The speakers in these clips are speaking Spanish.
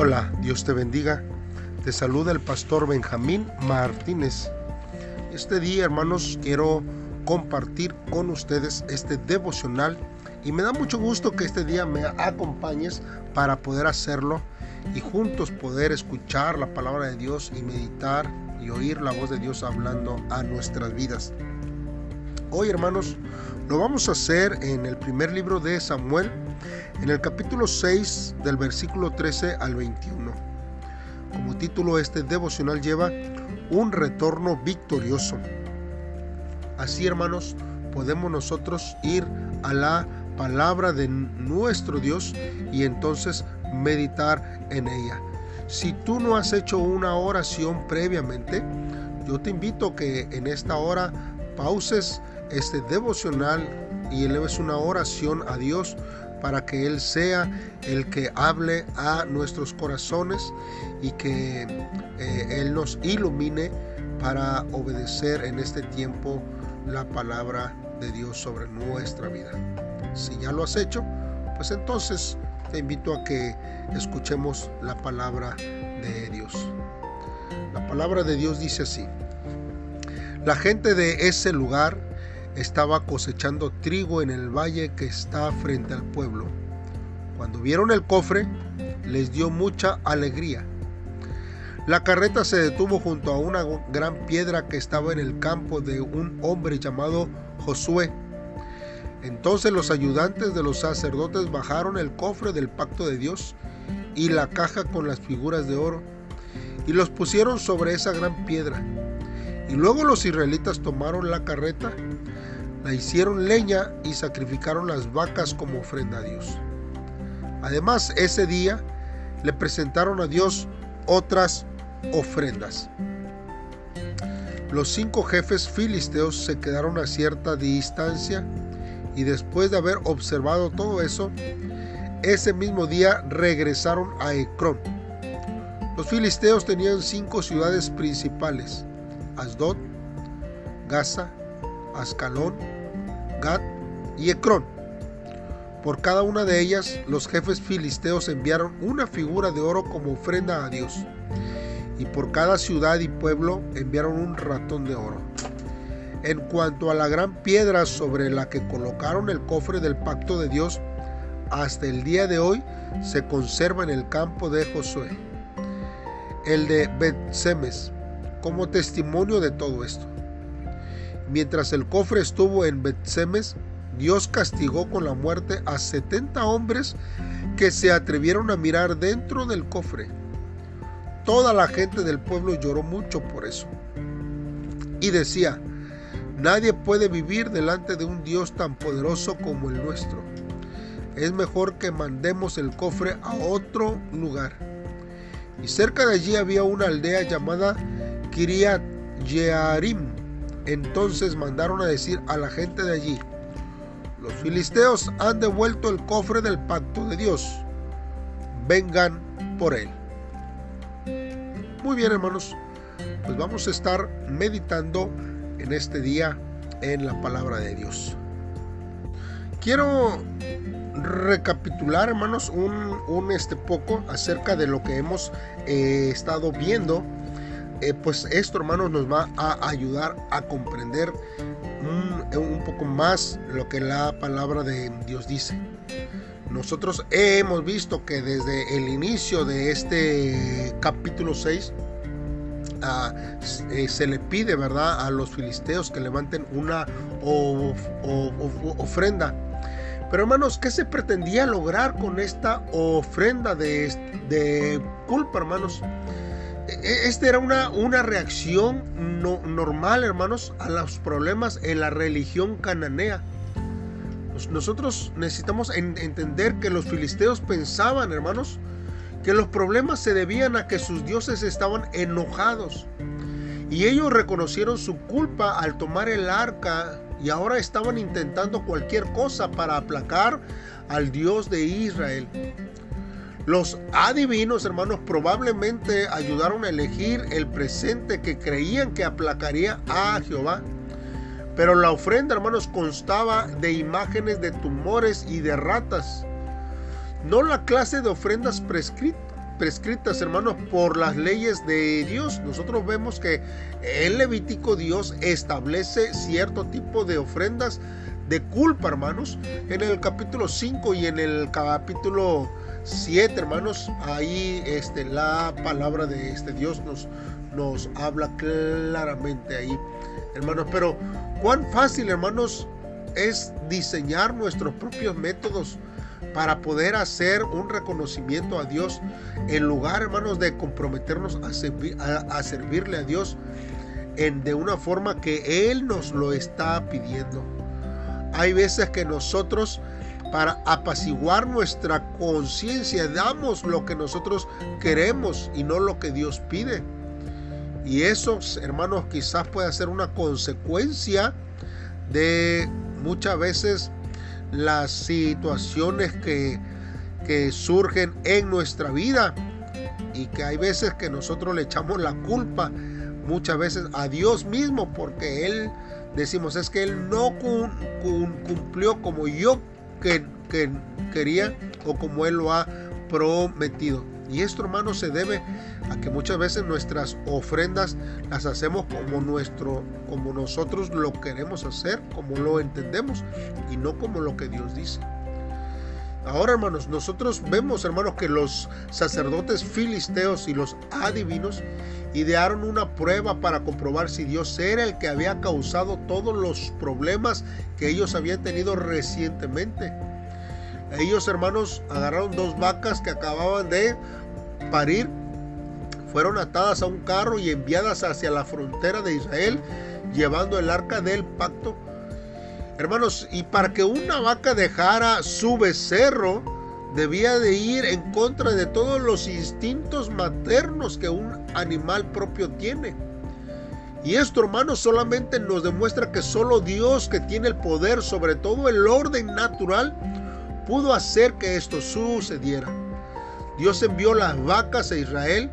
Hola, Dios te bendiga. Te saluda el pastor Benjamín Martínez. Este día, hermanos, quiero compartir con ustedes este devocional y me da mucho gusto que este día me acompañes para poder hacerlo y juntos poder escuchar la palabra de Dios y meditar y oír la voz de Dios hablando a nuestras vidas. Hoy, hermanos, lo vamos a hacer en el primer libro de Samuel, en el capítulo 6 del versículo 13 al 21. Como título, este devocional lleva un retorno victorioso. Así, hermanos, podemos nosotros ir a la palabra de nuestro Dios y entonces meditar en ella. Si tú no has hecho una oración previamente, yo te invito que en esta hora pauses este devocional y eleves una oración a Dios para que Él sea el que hable a nuestros corazones y que Él nos ilumine para obedecer en este tiempo la palabra de Dios sobre nuestra vida. Si ya lo has hecho, pues entonces te invito a que escuchemos la palabra de Dios. La palabra de Dios dice así: la gente de ese lugar estaba cosechando trigo en el valle que está frente al pueblo. Cuando vieron el cofre, les dio mucha alegría. La carreta se detuvo junto a una gran piedra que estaba en el campo de un hombre llamado Josué. Entonces los ayudantes de los sacerdotes bajaron el cofre del pacto de Dios y la caja con las figuras de oro y los pusieron sobre esa gran piedra. Y luego los israelitas tomaron la carreta, la hicieron leña y sacrificaron las vacas como ofrenda a Dios. Además, ese día le presentaron a Dios otras ofrendas. Los 5 jefes filisteos se quedaron a cierta distancia y después de haber observado todo eso, ese mismo día regresaron a Ecrón. Los filisteos tenían 5 ciudades principales: Asdod, Gaza, Ascalón, Gat y Ecrón. Por cada una de ellas, los jefes filisteos enviaron una figura de oro como ofrenda a Dios, y por cada ciudad y pueblo enviaron un ratón de oro. En cuanto a la gran piedra sobre la que colocaron el cofre del pacto de Dios, hasta el día de hoy se conserva en el campo de Josué, el de Bet-Semes, como testimonio de todo esto. Mientras el cofre estuvo en Bet-Semes, Dios castigó con la muerte a 70 hombres que se atrevieron a mirar dentro del cofre. Toda la gente del pueblo lloró mucho por eso y decía: nadie puede vivir delante de un Dios tan poderoso como el nuestro. Es mejor que mandemos el cofre a otro lugar. Y cerca de allí había una aldea llamada Kiriat Jearim. Entonces mandaron a decir a la gente de allí: los filisteos han devuelto el cofre del pacto de Dios, vengan por él. Muy bien, hermanos, pues vamos a estar meditando en este día en la palabra de Dios. Quiero recapitular, hermanos, un poco acerca de lo que hemos estado viendo. Pues esto, hermanos, nos va a ayudar a comprender un poco más lo que la palabra de Dios dice. Nosotros hemos visto que desde el inicio de este capítulo 6 se le pide, ¿verdad?, a los filisteos que levanten una ofrenda. Pero, hermanos, ¿qué se pretendía lograr con esta ofrenda de culpa, hermanos? Esta era una reacción normal, hermanos, a los problemas en la religión cananea. Nosotros necesitamos entender que los filisteos pensaban, hermanos, que los problemas se debían a que sus dioses estaban enojados. Y ellos reconocieron su culpa al tomar el arca y ahora estaban intentando cualquier cosa para aplacar al Dios de Israel. Los adivinos, hermanos, probablemente ayudaron a elegir el presente que creían que aplacaría a Jehová. Pero la ofrenda, hermanos, constaba de imágenes de tumores y de ratas. No la clase de ofrendas prescritas, hermanos, por las leyes de Dios. Nosotros vemos que en Levítico Dios establece cierto tipo de ofrendas de culpa, hermanos. En el capítulo 5 y en el capítulo 7, hermanos, ahí la palabra de Dios nos habla claramente ahí, hermanos. Pero cuán fácil, hermanos, es diseñar nuestros propios métodos para poder hacer un reconocimiento a Dios, en lugar, hermanos, de comprometernos a servirle a Dios de una forma que Él nos lo está pidiendo. Hay veces que nosotros, para apaciguar nuestra conciencia, damos lo que nosotros queremos y no lo que Dios pide. Y eso, hermanos, quizás pueda ser una consecuencia de muchas veces las situaciones que surgen en nuestra vida, y que hay veces que nosotros le echamos la culpa muchas veces a Dios mismo, porque Él, decimos, es que Él no cumplió como yo quería o como Él lo ha prometido. Y esto, hermanos, se debe a que muchas veces nuestras ofrendas las hacemos como nosotros lo queremos hacer, como lo entendemos, y no como lo que Dios dice. Ahora, hermanos, nosotros vemos, hermanos, que los sacerdotes filisteos y los adivinos idearon una prueba para comprobar si Dios era el que había causado todos los problemas que ellos habían tenido recientemente. Ellos, hermanos, agarraron 2 vacas que acababan de parir, fueron atadas a un carro y enviadas hacia la frontera de Israel, llevando el arca del pacto. Hermanos, y para que una vaca dejara su becerro, debía de ir en contra de todos los instintos maternos que un animal propio tiene. Y esto, hermanos, solamente nos demuestra que solo Dios, que tiene el poder sobre todo el orden natural, pudo hacer que esto sucediera. Dios envió las vacas a Israel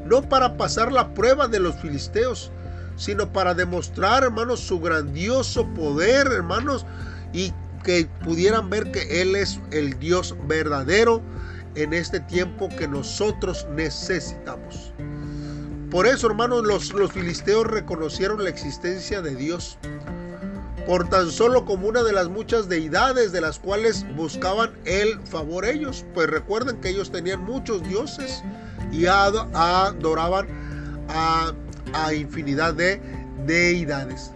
no para pasar la prueba de los filisteos, sino para demostrar, hermanos, su grandioso poder, hermanos, y que pudieran ver que Él es el Dios verdadero en este tiempo que nosotros necesitamos. Por eso, hermanos, los filisteos reconocieron la existencia de Dios por tan solo como una de las muchas deidades de las cuales buscaban el favor ellos. Pues recuerden que ellos tenían muchos dioses y adoraban a infinidad de deidades.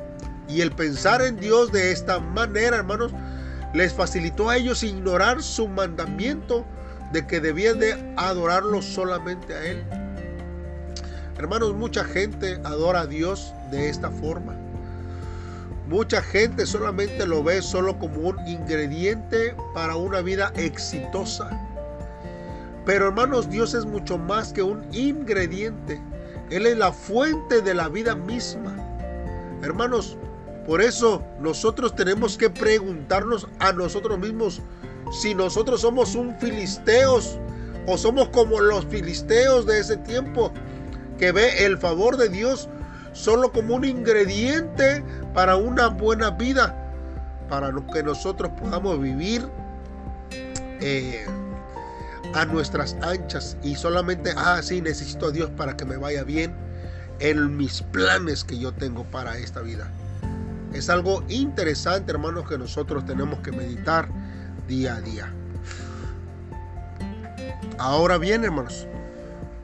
Y el pensar en Dios de esta manera, hermanos, les facilitó a ellos ignorar su mandamiento de que debían de adorarlo solamente a Él. Hermanos, mucha gente adora a Dios de esta forma. Mucha gente solamente lo ve solo como un ingrediente para una vida exitosa. Pero, hermanos, Dios es mucho más que un ingrediente. Él es la fuente de la vida misma. Hermanos, por eso nosotros tenemos que preguntarnos a nosotros mismos si nosotros somos un filisteos o somos como los filisteos de ese tiempo, que ve el favor de Dios solo como un ingrediente para una buena vida, para que nosotros podamos vivir a nuestras anchas y solamente, sí, necesito a Dios para que me vaya bien en mis planes que yo tengo para esta vida. Es algo interesante, hermanos, que nosotros tenemos que meditar día a día. Ahora bien, hermanos,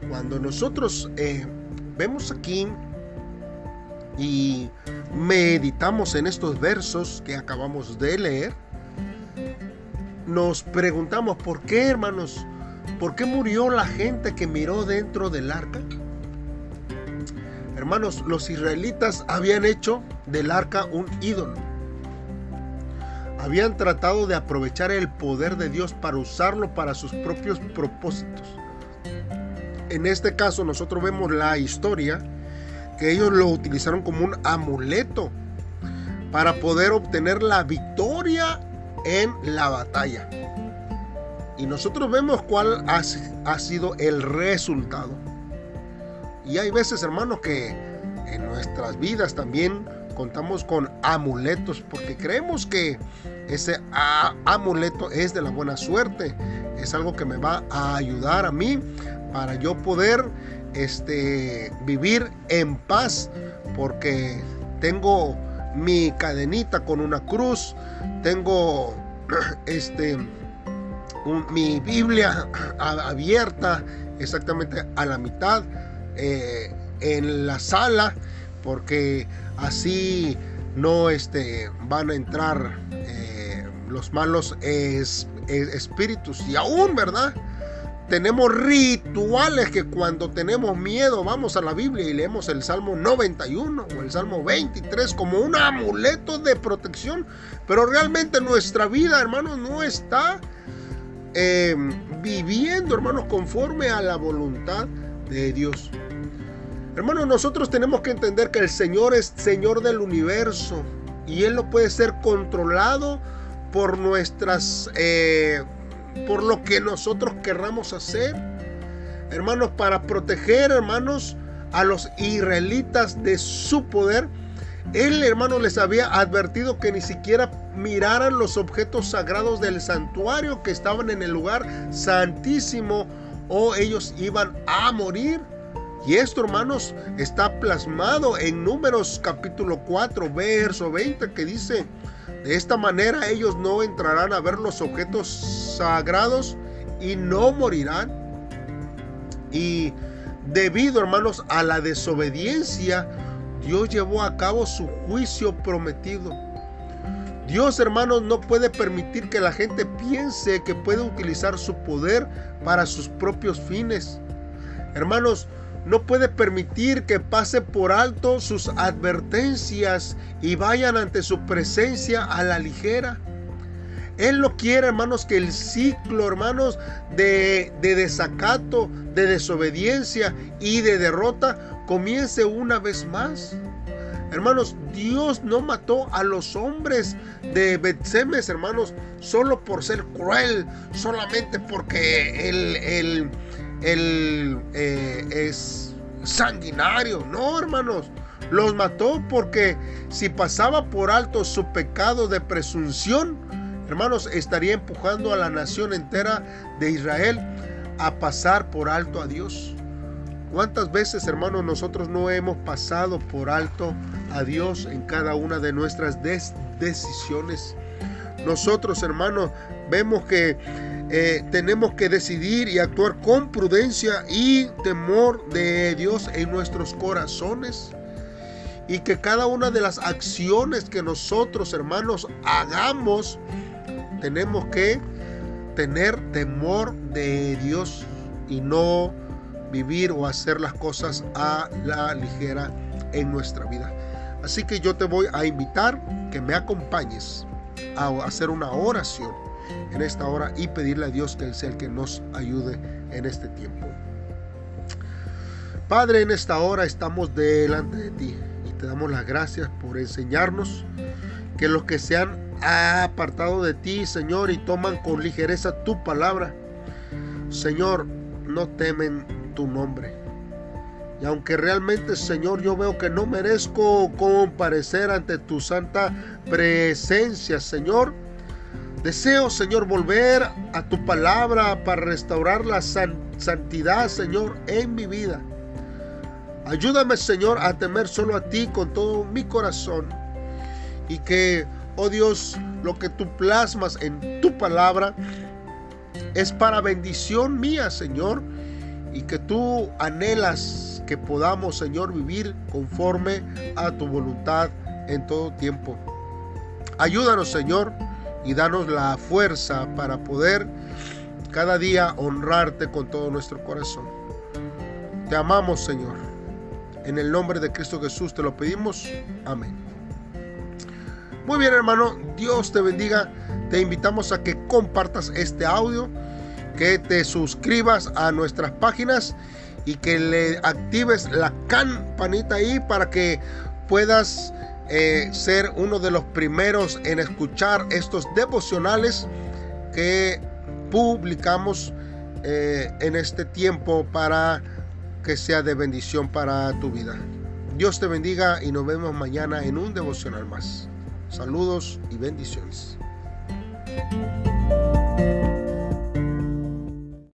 cuando nosotros vemos aquí y meditamos en estos versos que acabamos de leer, nos preguntamos, ¿por qué, hermanos? ¿Por qué murió la gente que miró dentro del arca? Hermanos, los israelitas habían hecho del arca un ídolo. Habían tratado de aprovechar el poder de Dios para usarlo para sus propios propósitos. En este caso, nosotros vemos la historia que ellos lo utilizaron como un amuleto para poder obtener la victoria en la batalla. Y nosotros vemos cuál ha sido el resultado. Y hay veces, hermanos, que en nuestras vidas también contamos con amuletos porque creemos que ese amuleto es de la buena suerte, es algo que me va a ayudar a mí para yo poder vivir en paz, porque tengo mi cadenita con una cruz, tengo mi Biblia abierta exactamente a la mitad en la sala, porque así no van a entrar los malos espíritus. Y aún, ¿verdad?, tenemos rituales que cuando tenemos miedo vamos a la Biblia y leemos el Salmo 91 o el Salmo 23 como un amuleto de protección, pero realmente nuestra vida, hermanos, no está viviendo, hermanos, conforme a la voluntad de Dios. Hermanos, nosotros tenemos que entender que el Señor es Señor del universo y Él no puede ser controlado por por lo que nosotros querramos hacer. Hermanos, para proteger, hermanos, a los israelitas de su poder, Él, hermanos, les había advertido que ni siquiera miraran los objetos sagrados del santuario que estaban en el lugar santísimo, o ellos iban a morir. Y esto, hermanos, está plasmado en Números capítulo 4, verso 20, que dice: de esta manera ellos no entrarán a ver los objetos sagrados y no morirán. Y debido, hermanos, a la desobediencia, Dios llevó a cabo su juicio prometido. Dios, hermanos, no puede permitir que la gente piense que puede utilizar su poder para sus propios fines. Hermanos, no puede permitir que pase por alto sus advertencias y vayan ante su presencia a la ligera. Él no quiere, hermanos, que el ciclo, hermanos, de desacato, de desobediencia y de derrota comience una vez más. Hermanos, Dios no mató a los hombres de Bet-Semes, hermanos, solo por ser cruel, solamente porque él es sanguinario. No, hermanos, los mató porque si pasaba por alto su pecado de presunción, hermanos, estaría empujando a la nación entera de Israel a pasar por alto a Dios. ¿Cuántas veces, hermanos, nosotros no hemos pasado por alto a Dios en cada una de nuestras decisiones? Nosotros, hermanos, vemos que tenemos que decidir y actuar con prudencia y temor de Dios en nuestros corazones, y que cada una de las acciones que nosotros, hermanos, hagamos, tenemos que tener temor de Dios y no vivir o hacer las cosas a la ligera en nuestra vida. Así que yo te voy a invitar que me acompañes a hacer una oración en esta hora y pedirle a Dios que Él sea el que nos ayude en este tiempo. Padre, en esta hora estamos delante de ti y te damos las gracias por enseñarnos que los que se han apartado de ti, Señor, y toman con ligereza tu palabra, Señor, no temen tu nombre. Y aunque realmente, Señor, yo veo que no merezco comparecer ante tu santa presencia, Señor, deseo, Señor, volver a tu palabra para restaurar la santidad, Señor, en mi vida. Ayúdame, Señor, a temer solo a ti con todo mi corazón, y que, oh Dios, lo que tú plasmas en tu palabra es para bendición mía, Señor, y que tú anhelas que podamos, Señor, vivir conforme a tu voluntad en todo tiempo. Ayúdanos, Señor, y danos la fuerza para poder cada día honrarte con todo nuestro corazón. Te amamos, Señor. En el nombre de Cristo Jesús te lo pedimos. Amén. Muy bien, hermano, Dios te bendiga. Te invitamos a que compartas este audio, que te suscribas a nuestras páginas y que le actives la campanita ahí para que puedas ser uno de los primeros en escuchar estos devocionales que publicamos en este tiempo, para que sea de bendición para tu vida. Dios te bendiga y nos vemos mañana en un devocional más. Saludos y bendiciones.